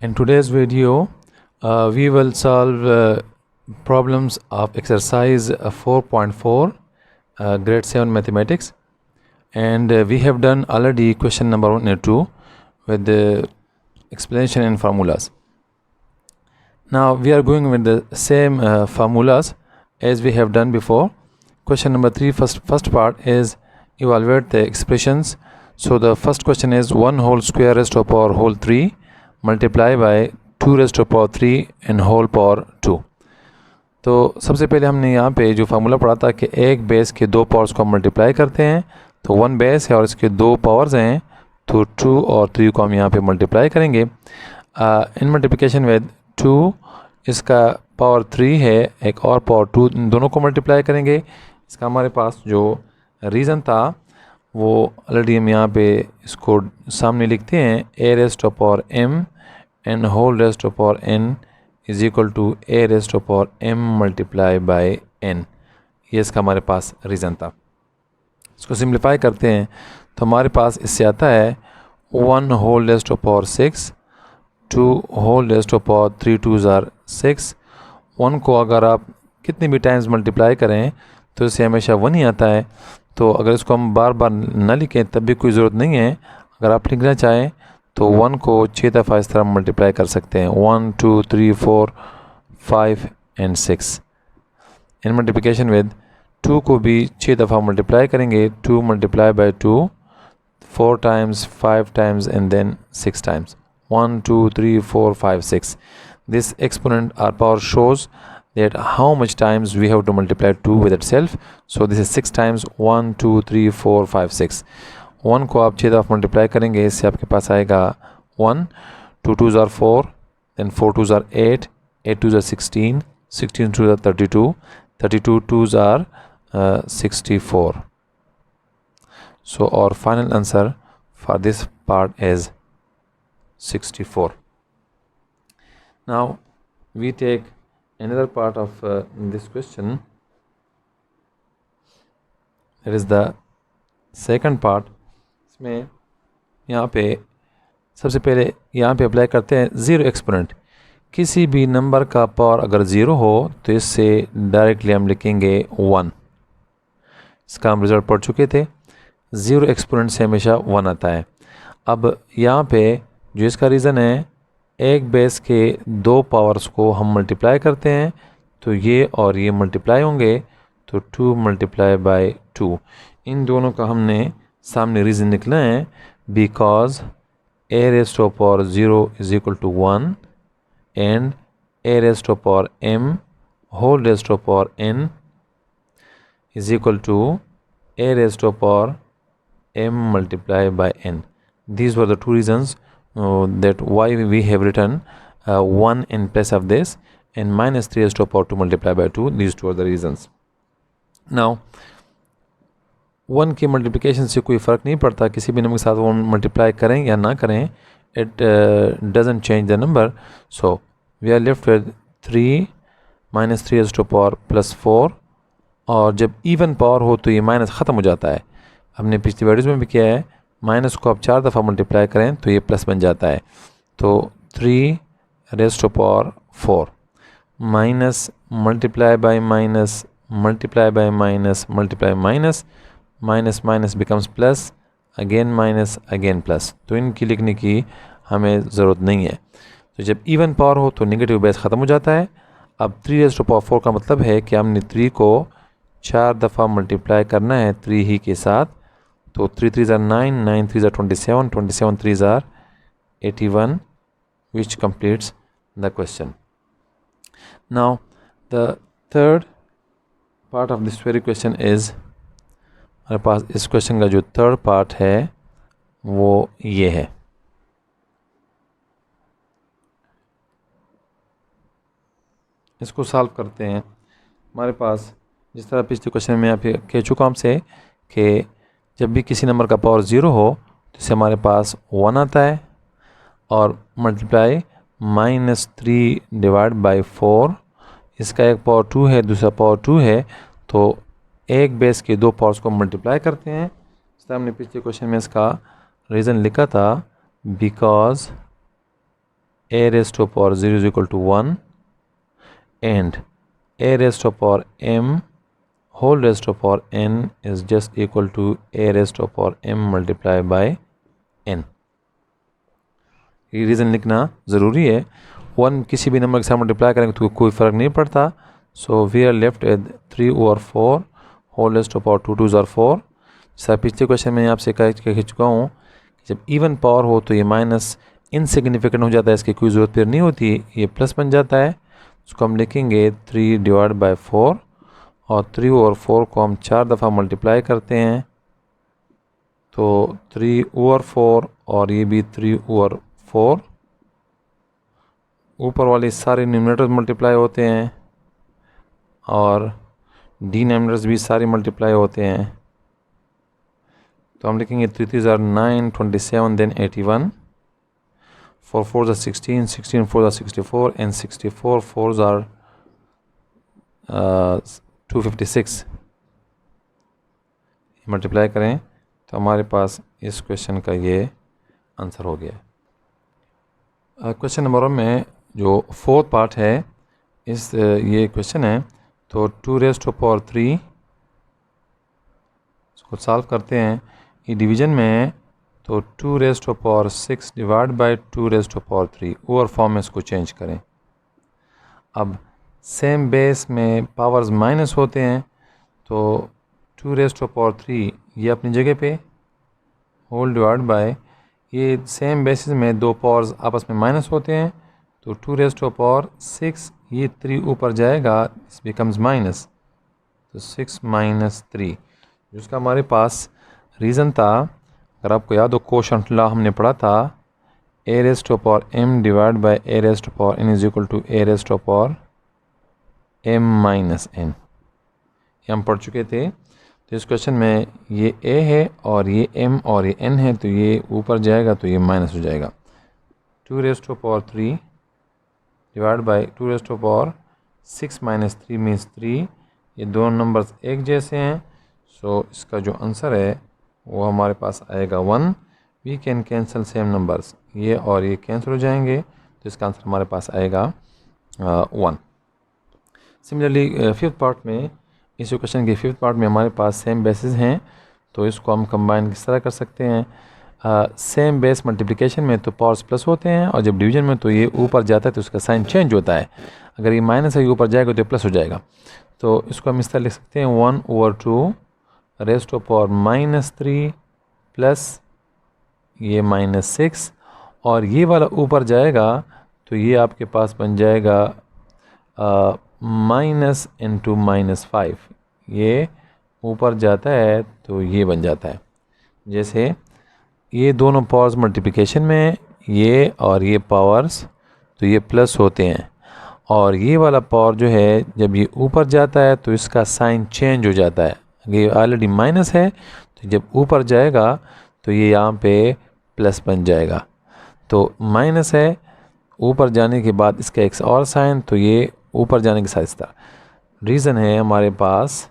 In today's video, we will solve problems of exercise 4.4 grade 7 mathematics, and we have done already question number 1 and 2 with the explanation and formulas. Now we are going with the same formulas as we have done before. Question number 3, first part is evaluate the expressions. So the first question is 1 whole square raised to the power whole 3 multiply by 2 raised to the power 3 and whole power 2. तो सबसे पहले हमने यहाँ पे जो formula पढ़ा था कि एक बेस के दो पावर्स को हम मल्टीप्लाई करते हैं, तो 1 बेस है और इसके दो पावर्स हैं, तो 2 और 3 को हम यहाँ पे मल्टीप्लाई करेंगे. इन मल्टीप्लिकेशन विद 2 इसका पावर 3 है, एक और पावर 2, इन दोनों को मल्टीप्लाई करेंगे. इसका हमारे पास जो रीज़न था वो ऑलरेडी हम यहाँ पे इसको सामने लिखते हैं. a raise to power m and whole raise to power n is equal to a raise to power m multiply by n. ये इसका हमारे पास रीज़न था. इसको सिंप्लीफाई करते हैं तो हमारे पास इससे आता है 1 whole raise to power 6, 2 whole raise to power 3 2s are 6. 1 को अगर आप कितनी भी टाइम्स मल्टीप्लाई करें तो इससे हमेशा 1 ही आता है. तो अगर इसको हम बार बार ना लिखें तब भी कोई ज़रूरत नहीं है. अगर आप लिखना चाहें तो 1 को 6 दफ़ा इस तरह मल्टीप्लाई कर सकते हैं, 1 2 3 4 5 एंड 6. इन मल्टीप्लिकेशन विद 2 को भी 6 दफ़ा मल्टीप्लाई करेंगे, 2 multiply by 2 4 times 5 times and then 6 times, 1 2 3 4 5 6. This exponent or power shows that how much times we have to multiply 2 with itself. So this is 6 times, 1 2 3 4 5 6. 1 को आप 6 दफ़ा multiply करेंगे, इससे आपके पास आएगा 1, 2 2s are 4, then 4 2s are 8, 8 2s are 16, 16 2s are 32, 32 2s are 64. So our final answer for this part is 64. Now we take another part of this question. That is the second part. इसमें यहाँ पे सबसे पहले यहाँ पे apply करते हैं zero exponent. किसी भी नंबर का पावर अगर ज़ीरो हो तो इससे डायरेक्टली हम लिखेंगे 1. इसका हम रिज़ल्ट पढ़ चुके थे. ज़ीरो एक्सपोनेंट से हमेशा 1 आता है. अब यहाँ पे जो इसका रीज़न है, एक बेस के दो पावर्स को हम मल्टीप्लाई करते हैं तो ये और ये मल्टीप्लाई होंगे, तो 2 मल्टीप्लाई बाय 2. इन दोनों का हमने सामने रीज़न निकला है. Because a raise to power 0 is equal to 1 and a raise to power m whole raise to power n is equal to a raise to power m multiply by n. These were the two reasons that why we have written 1 in place of this and minus 3 raised to the power 2 multiplied by 2. These two are the reasons. Now 1 की multiplication से कोई फ़र्क नहीं पड़ता, किसी भी number के साथ वो मल्टीप्लाई करें या ना करें, it doesn't change the number. So we are left with 3 minus 3 raised to the power plus 4. और जब इवन पावर हो तो ये माइनस ख़त्म हो जाता है. हमने पिछली वीडियोज़ में भी किया है, माइनस को आप 4 दफ़ा मल्टीप्लाई करें तो ये प्लस बन जाता है. तो 3 raise to power 4 minus multiply by minus multiply by minus multiply minus minus minus becomes plus, again minus again plus. तो इनकी लिखने की हमें ज़रूरत नहीं है. तो जब इवन पावर हो तो नेगेटिव बेस ख़त्म हो जाता है. अब 3 रेज़ टू पावर 4 का मतलब है कि हमने 3 को 4 दफ़ा मल्टीप्लाई करना है 3 ही के साथ. तो 3 3s are 9, 9 3s are 27, 27 3s are 81, which completes the question. Now the third part of this very question is, हमारे पास इस क्वेश्चन का जो थर्ड पार्ट है वो ये है. इसको सॉल्व करते हैं. हमारे पास जिस तरह पिछले क्वेश्चन में आप कह चुका हूँ आपसे कि जब भी किसी नंबर का पावर 0 हो तो इससे हमारे पास 1 आता है और मल्टीप्लाई -3 डिवाइड बाय 4. इसका एक पावर 2 है, दूसरा पावर 2 है, तो एक बेस के दो पावर्स को मल्टीप्लाई करते हैं. इस तरह हमने पिछले क्वेश्चन में इसका रीज़न लिखा था, because a raised to power 0 is equal to 1 and a raised to power m whole raised to power n is just equal to a raised to power m multiplied by n। ये reason लिखना ज़रूरी है। 1 किसी भी number के साथ multiply करेंगे तो कोई फ़र्क नहीं पड़ता। So we are left with 3/4 whole raised to power 2 2 ज़ार 4। जैसा पिछले क्वेश्चन में आपसे कह चुका हूँ कि जब इवन पावर हो तो ये माइनस इनसिग्निफिकेंट हो जाता है, इसकी कोई ज़रूरत फिर नहीं होती, ये प्लस बन जाता है। उसको हम लिखेंगे 3/4 और 3/4 को हम 4 दफ़ा मल्टीप्लाई करते हैं तो 3/4 और ये भी 3/4, ऊपर वाले सारे न्यूमरेटर्स मल्टीप्लाई होते हैं और डिनोमिनेटर्स भी सारे मल्टीप्लाई होते हैं। तो हम लिखेंगे 3 3 ज़ार 9 27 देन 81 4 4 ज़ार 16 16 4 ज़ार 64 एंड 64 4 ज़ार 256 मल्टीप्लाई करें तो हमारे पास इस क्वेश्चन का ये आंसर हो गया। क्वेश्चन नंबर 1 में जो फोर्थ पार्ट है इस ये क्वेश्चन है, तो 2 रेज़्ड टू पावर 3 इसको सॉल्व करते हैं। ये डिवीज़न में है तो 2 raised to power 6 divide by 2 raised to power 3 over form में इसको चेंज करें। अब सेम बेस में पावर्स माइनस होते हैं तो 2 रेज़्ड टू पावर 3 ये अपनी जगह पे होल डिवाइड बाय, ये सेम बेसिस में दो पावर्स आपस में माइनस होते हैं तो 2 रेज़्ड टू पावर 6 ये 3 ऊपर जाएगा, इस बिकम्स माइनस, तो 6 माइनस 3 जिसका हमारे पास रीज़न था। अगर आपको याद हो कोशंट लॉ हमने पढ़ा था, a raised to power m divide by a raised to power n is equal to a raised to power m minus n, ये हम पढ़ चुके थे। तो इस क्वेश्चन में ये a है और ये m और ये n है तो ये ऊपर जाएगा तो ये माइनस हो जाएगा। 2 raised to power 3 divide by 2 raised to power 6 minus 3 means 3, ये दोनों नंबर्स एक जैसे हैं। सो इसका जो आंसर है वो हमारे पास आएगा 1। We can cancel same numbers, ये और ये कैंसिल हो जाएंगे तो इसका आंसर हमारे पास आएगा 1। सिमिलरली फिफ्थ पार्ट में, इस क्वेश्चन के फिफ्थ पार्ट में हमारे पास सेम बेसिस हैं तो इसको हम कंबाइन किस तरह कर सकते हैं। सेम बेस मल्टीप्लिकेशन में तो पावर्स प्लस होते हैं और जब डिवीजन में तो ये ऊपर जाता है तो उसका साइन चेंज होता है। अगर ये माइनस है ये ऊपर जाएगा तो ये प्लस हो जाएगा। तो इसको हम इस तरह लिख सकते हैं 1/2 रेज़्ड टू पावर -3 प्लस ये -6 और ये वाला ऊपर जाएगा तो ये आपके पास बन जाएगा माइनस इंटू -5, ये ऊपर जाता है तो ये बन जाता है। जैसे ये दोनों पावर्स मल्टीप्लिकेशन में ये और ये पावर्स तो ये प्लस होते हैं और ये वाला पावर जो है जब ये ऊपर जाता है तो इसका साइन चेंज हो जाता है। ये ऑलरेडी माइनस है तो जब ऊपर जाएगा तो ये यहाँ पे प्लस बन जाएगा। तो माइनस है, ऊपर जाने के बाद इसका एक और साइन तो ये ऊपर जाने के साथ इस तरह। रीज़न है हमारे पास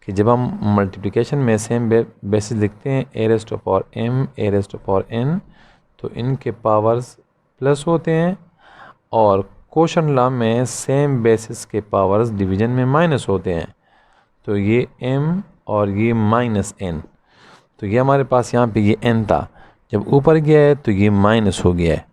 कि जब हम मल्टीप्लिकेशन में सेम बेसिस लिखते हैं a raised to power m a raised to power n तो इनके पावर्स प्लस होते हैं और क्वोशंट लॉ में सेम बेसिस के पावर्स डिवीजन में माइनस होते हैं तो ये m और ये -n, तो ये हमारे पास यहाँ पे ये n था, जब ऊपर गया है तो ये माइनस हो गया है।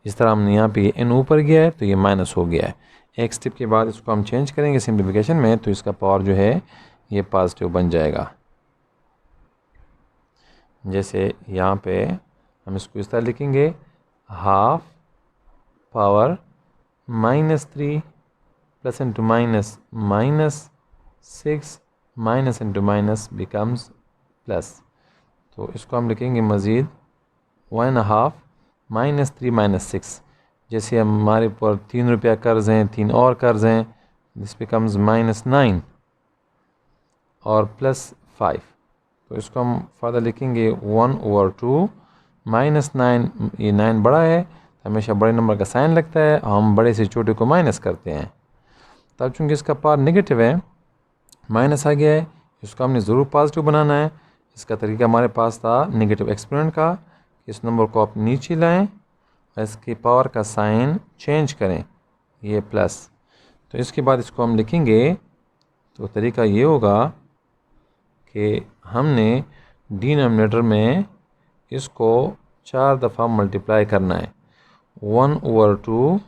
इस तरह हमने यहाँ पे ये n ऊपर गया है तो ये माइनस हो गया है। एक स्टेप के बाद इसको हम चेंज करेंगे सिंप्लीफिकेशन में तो इसका पावर जो है ये पॉजिटिव बन जाएगा। जैसे यहाँ पे हम इसको इस तरह लिखेंगे, half power -3 plus into minus -6 minus into minus becomes plus. तो इसको हम लिखेंगे मज़ीद 1/2 -3 -6। जैसे हमारे ऊपर 3 रुपया कर्ज़ हैं, 3 और कर्ज़ हैं, दिस बिकम्स -9 और +5। तो इसको हम फर्दर लिखेंगे 1/2 -9, ये 9 बड़ा है तो हमेशा बड़े नंबर का साइन लगता है, हम बड़े से छोटे को माइनस करते हैं। तब चूँकि इसका पावर नेगेटिव है, माइनस आ गया है, इसको हमने ज़रूर पॉजिटिव बनाना है। इसका तरीका हमारे पास था नेगेटिव एक्सपोनेंट का, इस नंबर को आप नीचे लाएं इसकी पावर का साइन चेंज करें, ये प्लस। तो इसके बाद इसको हम लिखेंगे तो तरीका ये होगा कि हमने डिनोमिनेटर में इसको 4 दफ़ा मल्टीप्लाई करना है। 1/2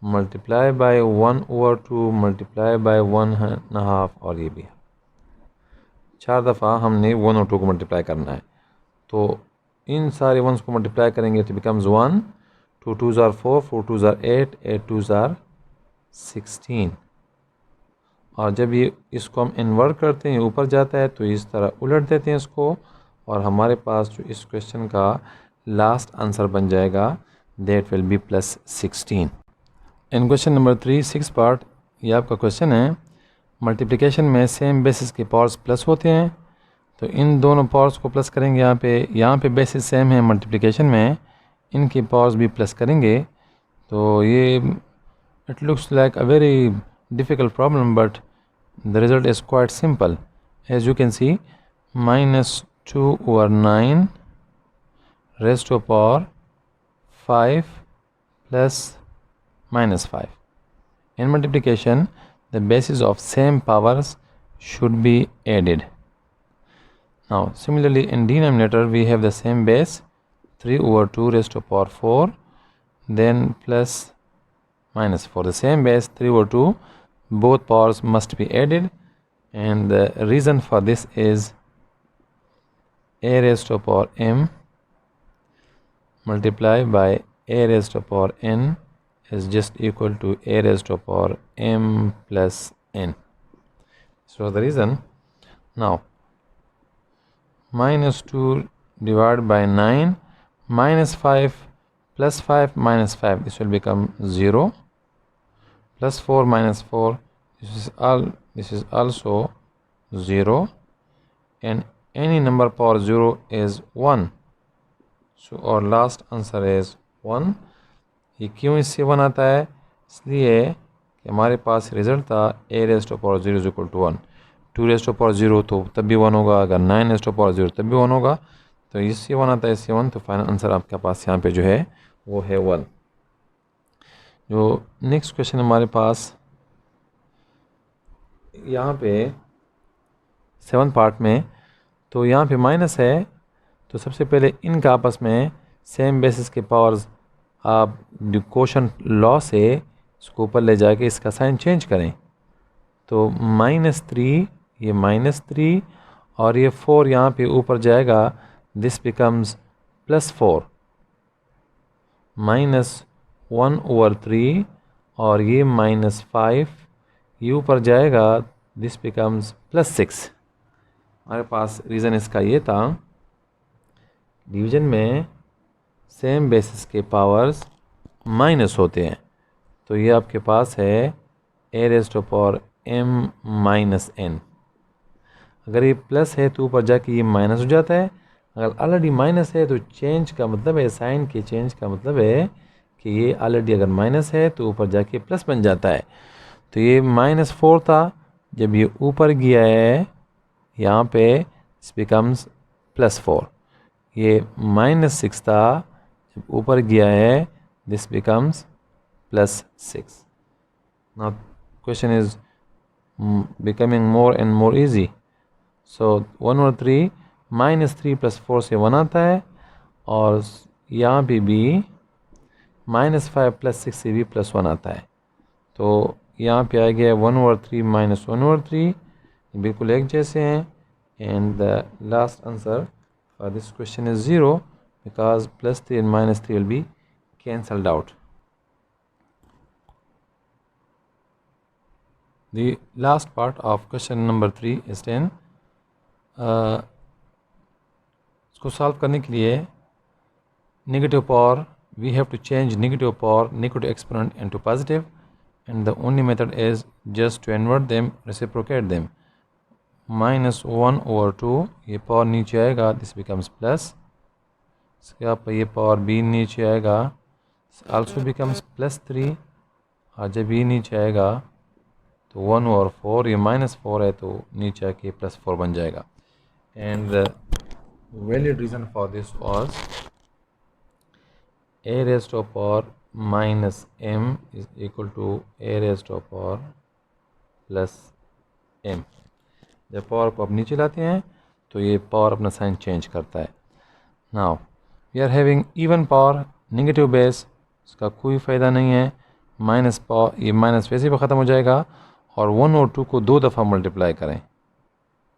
मल्टीप्लाई बाय 1/2 मल्टीप्लाई बाय 1.5 और ये भी 4 दफ़ा हमने 1/2 को मल्टीप्लाई करना है। तो इन सारे वंस को मल्टीप्लाई करेंगे तो becomes 1, 2 2s are 4, 4 2s are 8, 8 2s are 16। और जब ये इसको हम इन्वर्ट करते हैं ऊपर जाता है तो इस तरह उलट देते हैं इसको, और हमारे पास जो इस क्वेश्चन का लास्ट आंसर बन जाएगा that will be +16। In question number 3 6 part ये आपका क्वेश्चन है। मल्टीप्लिकेशन में सेम बेसिस के पावर्स प्लस होते हैं, तो इन दोनों पावर्स को प्लस करेंगे। यहाँ पे बेसिस सेम है मल्टीप्लिकेशन में, इनकी पावर्स भी प्लस करेंगे। तो ये it looks like a very difficult problem, but the result is quite simple. As you can see, -2/9 raised to power 5 plus -5. In multiplication, the bases of same powers should be added. Now similarly in denominator we have the same base 3/2 raised to power 4, then plus -4. The same base 3/2, both powers must be added, and the reason for this is a raised to power m multiplied by a raised to power n is just equal to a raised to power m plus n. So the reason, now -2 divided by 9 -5 plus 5 minus 5, this will become 0, plus 4 minus 4, this is also 0, and any number power 0 is 1. So our last answer is 1. ये क्यों इससे 1 आता है? इसलिए कि हमारे पास result था a raised to power 0 is equal to 1, 2 raised to power 0 तो तब भी 1 होगा, अगर 9 raised to power 0 तब भी 1 होगा। तो इससे 1 आता है, इससे 1, तो फाइनल आंसर आपके पास यहाँ पे जो है वो है 1। जो नेक्स्ट क्वेश्चन हमारे पास यहाँ पे 7 पार्ट में, तो यहाँ पे माइनस है, तो सबसे पहले इनका आपस में सेम बेसिस के पावर्स आप कोशेंट लॉ से इसको ऊपर ले जाके इसका साइन चेंज करें। तो -3 ये -3 और ये 4 यहाँ पे ऊपर जाएगा, दिस बिकम्स +4, -1/3 और ये -5 ये ऊपर जाएगा, दिस बिकम्स +6। हमारे पास रीज़न इसका ये था, डिवीज़न में सेम बेसिस के पावर्स माइनस होते हैं। तो ये आपके पास है a raised to power m minus n। अगर ये प्लस है तो ऊपर जाके ये माइनस हो जाता है, अगर ऑलरेडी माइनस है तो चेंज का मतलब है, साइन के चेंज का मतलब है कि ये ऑलरेडी अगर माइनस है तो ऊपर जाके प्लस बन जाता है। तो ये -4 था, जब ये ऊपर गया है यहाँ पे इस बिकम्स +4। ये -6 था, जब ऊपर गया है this becomes +6। Now question is becoming more and more easy. So 1/3 -3 + 4 से 1 आता है, और यहाँ पे भी -5 + 6 से भी +1 आता है। तो यहाँ पे आ गया 1/3 - 1/3, बिल्कुल एक जैसे हैं, and the last answer for this question is 0 because +3 and -3 will be cancelled out. The last part of question number 3 is 10. इसको सॉल्व करने के लिए negative power, we have to change negative power, negative exponent into positive, and the only method is just to invert them, reciprocate them. -1/2 ये power नीचे आएगा, this becomes plus, इसके आप ये पावर b नीचे आएगा, आल्सो बिकम्स +3, और जब ये नीचे आएगा तो 1/4, ये -4 है तो नीचे आके +4 बन जाएगा। And the valid reason for this was a raised to power minus m is equal to a raised to power plus m। जब पावर को आप नीचे लाते हैं तो ये पावर अपना साइन चेंज करता है। Now we are having even power negative base, इसका कोई फ़ायदा नहीं है। माइनस पावर, ये माइनस वैसे भी ख़त्म हो जाएगा। और 1 और 2 को 2 दफ़ा मल्टीप्लाई करें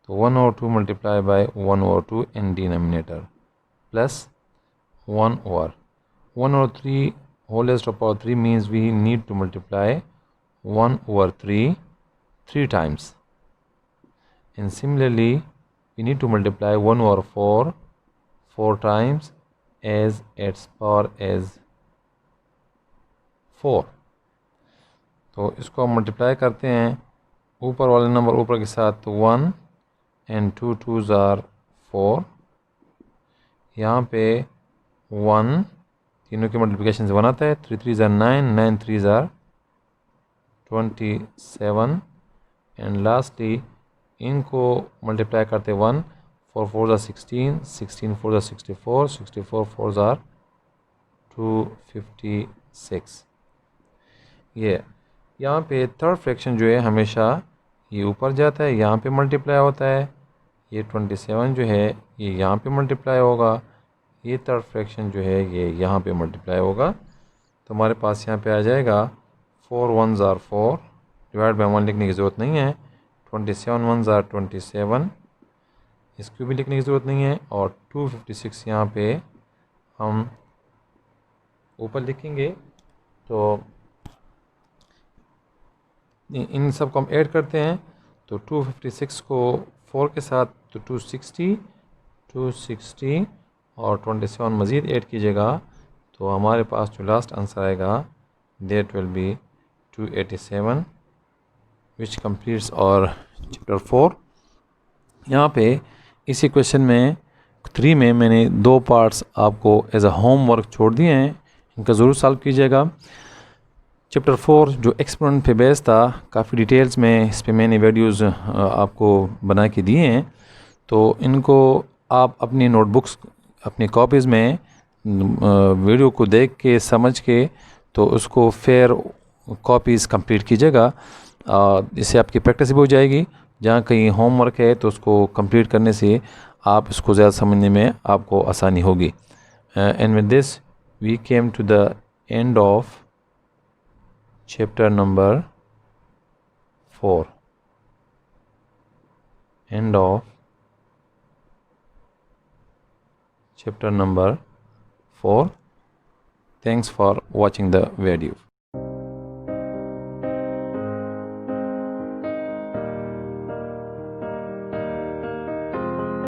तो 1 और 2 मल्टीप्लाई बाय 1 और 2 इन डिनोमिनेटर प्लस 1 और 3 whole raised to power 3 means we need to multiply 1 over 3 times, and similarly we need to multiply 1 over 4 times as its power is 4। तो इसको हम मल्टीप्लाई करते हैं ऊपर वाले नंबर ऊपर के साथ, तो 1 and 2 2s are 4। यहाँ पे 1, तीनों की मल्टीप्लिकेशन से 1 आता है, 3 3s are 9, 9 3s are 27, and lastly इनको मल्टीप्लाई करते 1, 4 4s are 16, 16 4s are 64, 64 4s are 256। ये यहाँ पे थर्ड फ्रैक्शन जो है हमेशा ये ऊपर जाता है, यहाँ पे मल्टीप्लाई होता है। ये 27 जो है ये यहाँ पे मल्टीप्लाई होगा, ये थर्ड फ्रैक्शन जो है ये यहाँ पे मल्टीप्लाई होगा। तो हमारे पास यहाँ पे आ जाएगा 4 1s are 4, डिवाइड बाई 1 लिखने की ज़रूरत नहीं है। 27 1s are 27, इसको भी लिखने की ज़रूरत नहीं है। और 256 यहाँ पे हम ऊपर लिखेंगे। तो इन सब को हम ऐड करते हैं तो 256 को 4 के साथ तो 260 और 27 मज़ीद ऐड कीजिएगा तो हमारे पास जो लास्ट आंसर आएगा that will be 287, which completes और चैप्टर 4। यहाँ पे इसी क्वेश्चन में 3 में मैंने 2 पार्ट्स आपको एज अ होमवर्क छोड़ दिए हैं, इनका ज़रूर सॉल्व कीजिएगा। चैप्टर 4 जो एक्सपोनेंट पे बेस था, काफ़ी डिटेल्स में इस पे मैंने वीडियोस आपको बना के दिए हैं। तो इनको आप अपनी नोटबुक्स, अपनी कॉपीज़ में वीडियो को देख के समझ के तो उसको फेयर कॉपीज़ कंप्लीट कीजिएगा। इससे आपकी प्रैक्टिस भी हो जाएगी। जहाँ कहीं होमवर्क है तो उसको कंप्लीट करने से आप इसको ज़्यादा समझने में आपको आसानी होगी। And with this we came to the end of chapter number 4, end of chapter number 4। Thanks for watching the video.